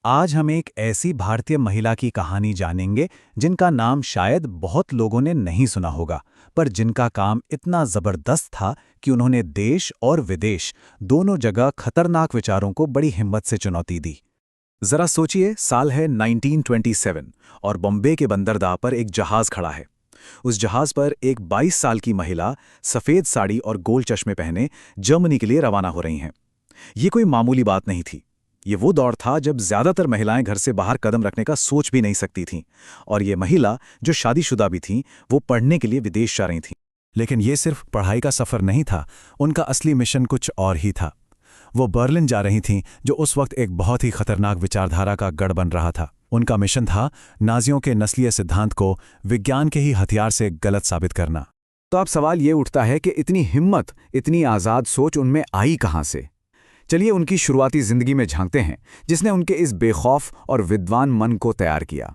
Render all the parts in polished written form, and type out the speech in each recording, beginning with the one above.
आज हम एक ऐसी भारतीय महिला की कहानी जानेंगे जिनका नाम शायद बहुत लोगों ने नहीं सुना होगा, पर जिनका काम इतना जबरदस्त था कि उन्होंने देश और विदेश दोनों जगह खतरनाक विचारों को बड़ी हिम्मत से चुनौती दी। जरा सोचिए, साल है 1927 और बॉम्बे के बंदरगाह पर एक जहाज खड़ा है। उस जहाज पर एक 22 साल की महिला सफेद साड़ी और गोल चश्मे पहने जर्मनी के लिए रवाना हो रही हैं। ये कोई मामूली बात नहीं थी। ये वो दौर था जब ज्यादातर महिलाएं घर से बाहर कदम रखने का सोच भी नहीं सकती थीं, और ये महिला, जो शादीशुदा भी थीं, वो पढ़ने के लिए विदेश जा रही थीं। लेकिन ये सिर्फ पढ़ाई का सफर नहीं था, उनका असली मिशन कुछ और ही था। वो बर्लिन जा रही थीं, जो उस वक्त एक बहुत ही खतरनाक विचारधारा का गढ़ बन रहा था। उनका मिशन था नाजियों के नस्लीय सिद्धांत को विज्ञान के ही हथियार से गलत साबित करना। तो अब सवाल ये उठता है कि इतनी हिम्मत, इतनी आज़ाद सोच उनमें आई कहाँ से? चलिए उनकी शुरुआती जिंदगी में झांकते हैं, जिसने उनके इस बेखौफ और विद्वान मन को तैयार किया।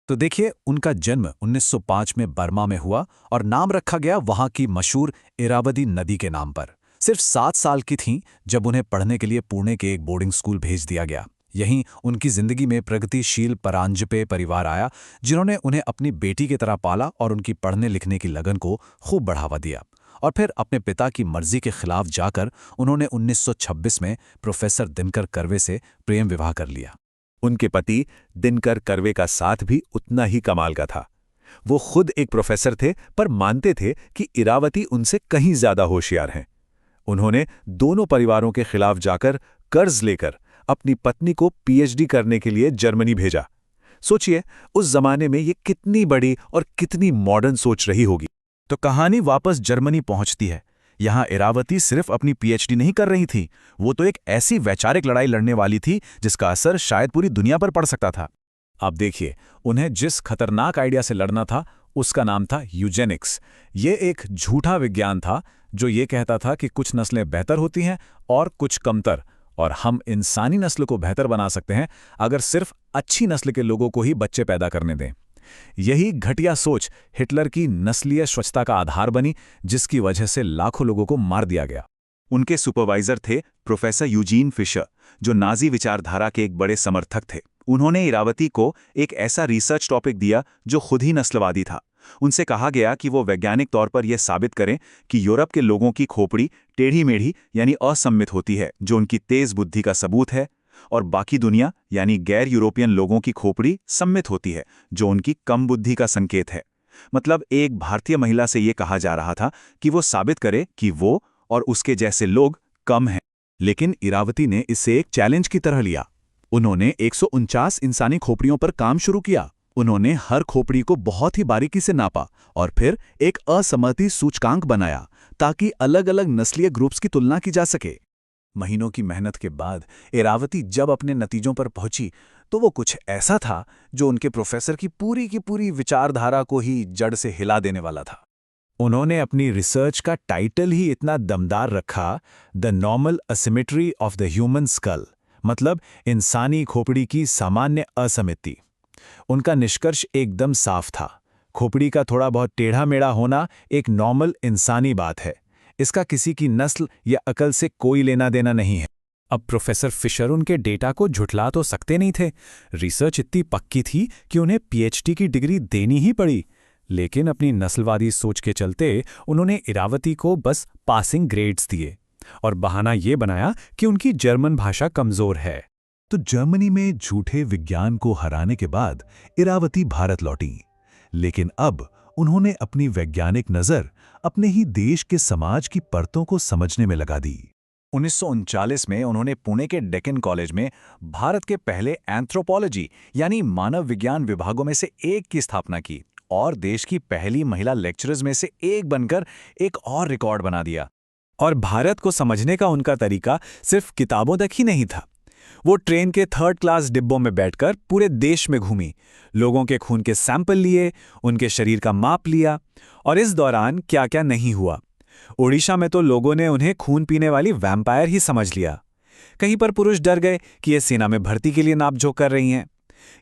तो देखिए, उनका जन्म 1905 में बर्मा में हुआ और नाम रखा गया वहां की मशहूर इरावदी नदी के नाम पर। सिर्फ 7 साल की थीं जब उन्हें पढ़ने के लिए पुणे के एक बोर्डिंग स्कूल भेज दिया गया। यहीं उनकी जिंदगी में प्रगतिशील परांजपे परिवार आया, जिन्होंने उन्हें अपनी बेटी की तरह पाला और उनकी पढ़ने लिखने की लगन को खूब बढ़ावा दिया। और फिर अपने पिता की मर्जी के खिलाफ जाकर उन्होंने 1926 में प्रोफेसर दिनकर कर्वे से प्रेम विवाह कर लिया। उनके पति दिनकर कर्वे का साथ भी उतना ही कमाल का था। वो खुद एक प्रोफेसर थे, पर मानते थे कि इरावती उनसे कहीं ज्यादा होशियार हैं। उन्होंने दोनों परिवारों के खिलाफ जाकर कर्ज लेकर अपनी पत्नी को पीएचडी करने के लिए जर्मनी भेजा। सोचिए, उस जमाने में ये कितनी बड़ी और कितनी मॉडर्न सोच रही होगी। तो कहानी वापस जर्मनी पहुंचती है। यहाँ इरावती सिर्फ अपनी पीएचडी नहीं कर रही थी, वो तो एक ऐसी वैचारिक लड़ाई लड़ने वाली थी जिसका असर शायद पूरी दुनिया पर पड़ सकता था। अब देखिए, उन्हें जिस खतरनाक आइडिया से लड़ना था उसका नाम था यूजेनिक्स। ये एक झूठा विज्ञान था जो ये कहता था कि कुछ नस्लें बेहतर होती हैं और कुछ कमतर, और हम इंसानी नस्ल को बेहतर बना सकते हैं अगर सिर्फ अच्छी नस्ल के लोगों को ही बच्चे पैदा करने दें। यही घटिया सोच हिटलर की नस्लीय स्वच्छता का आधार बनी, जिसकी वजह से लाखों लोगों को मार दिया गया। उनके सुपरवाइजर थे प्रोफेसर यूजीन फिशर, जो नाजी विचारधारा के एक बड़े समर्थक थे। उन्होंने इरावती को एक ऐसा रिसर्च टॉपिक दिया जो खुद ही नस्लवादी था। उनसे कहा गया कि वो वैज्ञानिक तौर पर यह साबित करें कि यूरोप के लोगों की खोपड़ी टेढ़ी मेढ़ी यानी असम्मित होती है, जो उनकी तेज बुद्धि का सबूत है, और बाकी दुनिया यानी गैर यूरोपियन लोगों की खोपड़ी सम्मित होती है, जो उनकी कम बुद्धि का संकेत है। मतलब एक भारतीय महिला से यह कहा जा रहा था कि वो साबित करे कि वो और उसके जैसे लोग कम हैं। लेकिन इरावती ने इसे एक चैलेंज की तरह लिया। उन्होंने 149 इंसानी खोपड़ियों पर काम शुरू किया। उन्होंने हर खोपड़ी को बहुत ही बारीकी से नापा और फिर एक असम्मति सूचकांक बनाया ताकि अलग अलग नस्लीय ग्रुप्स की तुलना की जा सके। महीनों की मेहनत के बाद इरावती जब अपने नतीजों पर पहुंची तो वो कुछ ऐसा था जो उनके प्रोफेसर की पूरी विचारधारा को ही जड़ से हिला देने वाला था। उन्होंने अपनी रिसर्च का टाइटल ही इतना दमदार रखा, the normal asymmetry of the human school, मतलब इंसानी खोपड़ी की सामान्य असमिति। उनका निष्कर्ष एकदम साफ था, खोपड़ी का थोड़ा बहुत टेढ़ा मेढ़ा होना एक नॉर्मल इंसानी बात है। इसका किसी की नस्ल या अकल से कोई लेना देना नहीं है। अब प्रोफेसर फिशर उनके डेटा को झुठला तो सकते नहीं थे। रिसर्च इतनी पक्की थी कि उन्हें पीएचडी की डिग्री देनी ही पड़ी। लेकिन अपनी नस्लवादी सोच के चलते उन्होंने इरावती को बस पासिंग ग्रेड्स दिए और बहाना ये बनाया कि उनकी जर्मन भाषा कमजोर है। तो जर्मनी में झूठे विज्ञान को हराने के बाद इरावती भारत लौटी, लेकिन अब उन्होंने अपनी वैज्ञानिक नज़र अपने ही देश के समाज की परतों को समझने में लगा दी। 1939 में उन्होंने पुणे के डेक्कन कॉलेज में भारत के पहले एंथ्रोपोलॉजी यानी मानव विज्ञान विभागों में से एक की स्थापना की और देश की पहली महिला लेक्चरर्स में से एक बनकर एक और रिकॉर्ड बना दिया। और भारत को समझने का उनका तरीका सिर्फ किताबों तक ही नहीं था। वो ट्रेन के 3rd क्लास डिब्बों में बैठकर पूरे देश में घूमी, लोगों के खून के सैंपल लिए, उनके शरीर का माप लिया, और इस दौरान क्या क्या नहीं हुआ। ओडिशा में तो लोगों ने उन्हें खून पीने वाली वैम्पायर ही समझ लिया। कहीं पर पुरुष डर गए कि ये सेना में भर्ती के लिए नापझोंक कर रही हैं।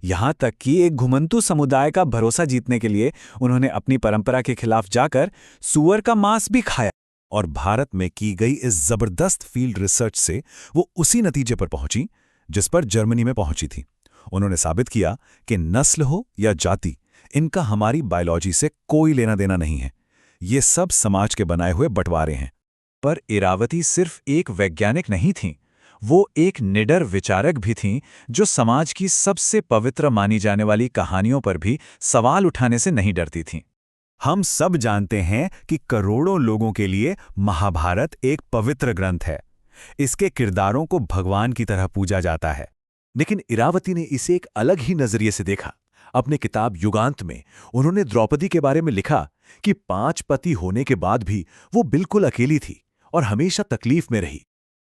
यहां तक कि एक घुमंतू समुदाय का भरोसा जीतने के लिए उन्होंने अपनी परंपरा के खिलाफ जाकर सूअर का मांस भी खाया। और भारत में की गई इस जबरदस्त फील्ड रिसर्च से वो उसी नतीजे पर पहुंची जिस पर जर्मनी में पहुंची थी। उन्होंने साबित किया कि नस्ल हो या जाति, इनका हमारी बायोलॉजी से कोई लेना देना नहीं है। ये सब समाज के बनाए हुए बंटवारे हैं। पर इरावती सिर्फ एक वैज्ञानिक नहीं थीं, वो एक निडर विचारक भी थीं जो समाज की सबसे पवित्र मानी जाने वाली कहानियों पर भी सवाल उठाने से नहीं डरती थीं। हम सब जानते हैं कि करोड़ों लोगों के लिए महाभारत एक पवित्र ग्रंथ है। इसके किरदारों को भगवान की तरह पूजा जाता है। लेकिन इरावती ने इसे एक अलग ही नजरिए से देखा। अपने किताब युगांत में उन्होंने द्रौपदी के बारे में लिखा कि 5 पति होने के बाद भी वो बिल्कुल अकेली थी और हमेशा तकलीफ में रही।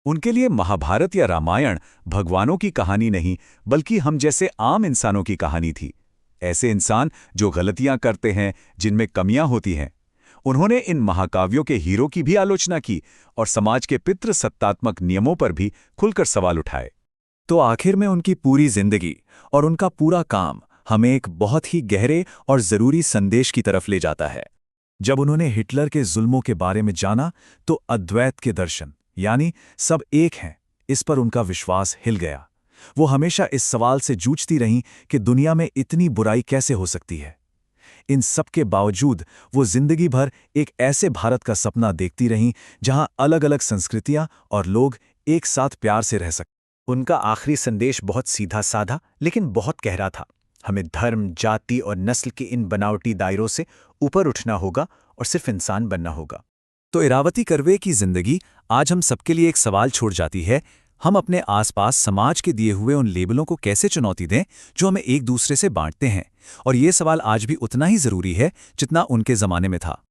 उनके लिए महाभारत या रामायण भगवानों की कहानी नहीं, बल्कि हम जैसे आम इंसानों की कहानी थी। ऐसे इंसान जो गलतियां करते हैं, जिनमें कमियां होती हैं। उन्होंने इन महाकाव्यों के हीरो की भी आलोचना की और समाज के पितृसत्तात्मक नियमों पर भी खुलकर सवाल उठाए। तो आखिर में उनकी पूरी जिंदगी और उनका पूरा काम हमें एक बहुत ही गहरे और जरूरी संदेश की तरफ ले जाता है। जब उन्होंने हिटलर के जुल्मों के बारे में जाना तो अद्वैत के दर्शन, यानी सब एक हैं, इस पर उनका विश्वास हिल गया। वो हमेशा इस सवाल से जूझती रहीं कि दुनिया में इतनी बुराई कैसे हो सकती है। इन सब के बावजूद वो जिंदगी भर एक ऐसे भारत का सपना देखती रहीं जहां अलग-अलग संस्कृतियां और लोग एक साथ प्यार से रह सकें। उनका आखिरी संदेश बहुत सीधा साधा लेकिन बहुत गहरा था। हमें धर्म, जाति और नस्ल के इन बनावटी दायरों से ऊपर उठना होगा और सिर्फ इंसान बनना होगा। तो इरावती कर्वे की जिंदगी आज हम सबके लिए एक सवाल छोड़ जाती है। हम अपने आसपास समाज के दिए हुए उन लेबलों को कैसे चुनौती दें जो हमें एक दूसरे से बांटते हैं? और ये सवाल आज भी उतना ही जरूरी है जितना उनके जमाने में था।